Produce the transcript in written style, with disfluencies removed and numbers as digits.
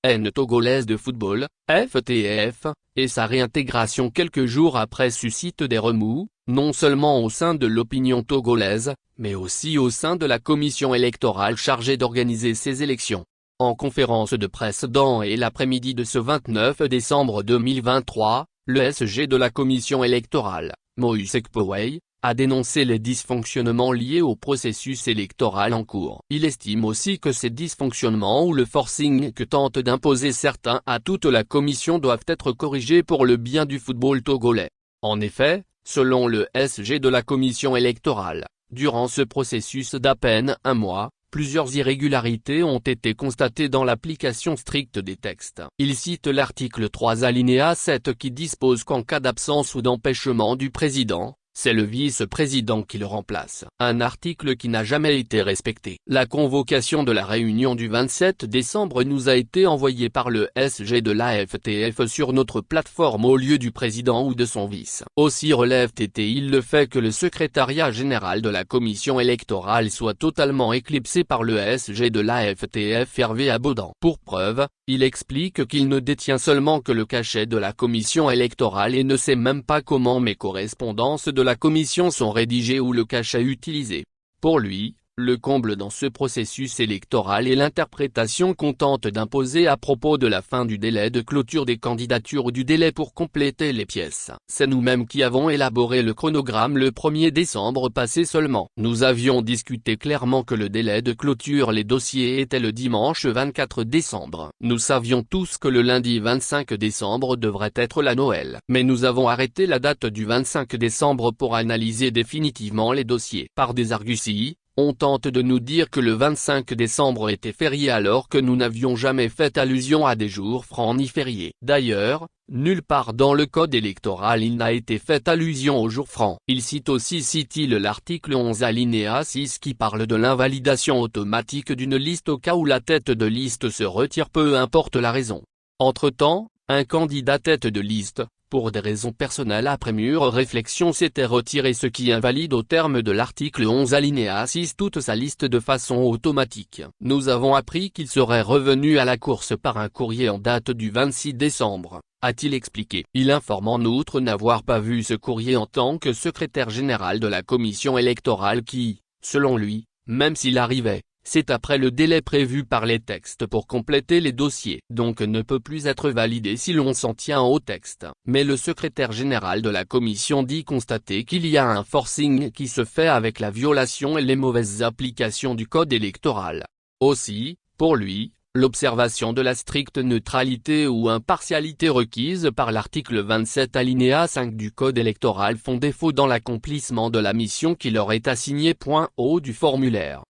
N togolaise de football, FTF, et sa réintégration quelques jours après suscite des remous, non seulement au sein de l'opinion togolaise, mais aussi au sein de la commission électorale chargée d'organiser ces élections. En conférence de presse dans et l'après-midi de ce 29 décembre 2023, le SG de la commission électorale, Moïse Ekpowey, a dénoncé les dysfonctionnements liés au processus électoral en cours. Il estime aussi que ces dysfonctionnements ou le forcing que tentent d'imposer certains à toute la commission doivent être corrigés pour le bien du football togolais. En effet, selon le SG de la commission électorale, durant ce processus d'à peine un mois, plusieurs irrégularités ont été constatées dans l'application stricte des textes. Il cite l'article 3 alinéa 7 qui dispose qu'en cas d'absence ou d'empêchement du président, c'est le vice-président qui le remplace. Un article qui n'a jamais été respecté. La convocation de la réunion du 27 décembre nous a été envoyée par le SG de l'AFTF sur notre plateforme au lieu du président ou de son vice. Aussi relève-t-il le fait que le secrétariat général de la commission électorale soit totalement éclipsé par le SG de l'AFTF Hervé Abaudan. Pour preuve, il explique qu'il ne détient seulement que le cachet de la commission électorale et ne sait même pas comment mes correspondances de la commission sont rédigées ou le cachet utilisé. Pour lui, le comble dans ce processus électoral est l'interprétation qu'on tente d'imposer à propos de la fin du délai de clôture des candidatures ou du délai pour compléter les pièces. C'est nous-mêmes qui avons élaboré le chronogramme le 1er décembre passé seulement. Nous avions discuté clairement que le délai de clôture les dossiers était le dimanche 24 décembre. Nous savions tous que le lundi 25 décembre devrait être la Noël. Mais nous avons arrêté la date du 25 décembre pour analyser définitivement les dossiers. Par des arguties, on tente de nous dire que le 25 décembre était férié alors que nous n'avions jamais fait allusion à des jours francs ni fériés. D'ailleurs, nulle part dans le code électoral il n'a été fait allusion aux jours francs. Il cite aussi l'article 11 alinéa 6 qui parle de l'invalidation automatique d'une liste au cas où la tête de liste se retire peu importe la raison. Entre-temps, un candidat tête de liste, pour des raisons personnelles après mûre réflexion s'était retiré ce qui invalide au terme de l'article 11 alinéa 6 toute sa liste de façon automatique. Nous avons appris qu'il serait revenu à la course par un courrier en date du 26 décembre, a-t-il expliqué. Il informe en outre n'avoir pas vu ce courrier en tant que secrétaire général de la commission électorale qui, selon lui, même s'il arrivait, c'est après le délai prévu par les textes pour compléter les dossiers, donc ne peut plus être validé si l'on s'en tient au texte. Mais le secrétaire général de la commission dit constater qu'il y a un forcing qui se fait avec la violation et les mauvaises applications du code électoral. Aussi, pour lui, l'observation de la stricte neutralité ou impartialité requise par l'article 27 alinéa 5 du code électoral font défaut dans l'accomplissement de la mission qui leur est assignée. Haut du formulaire.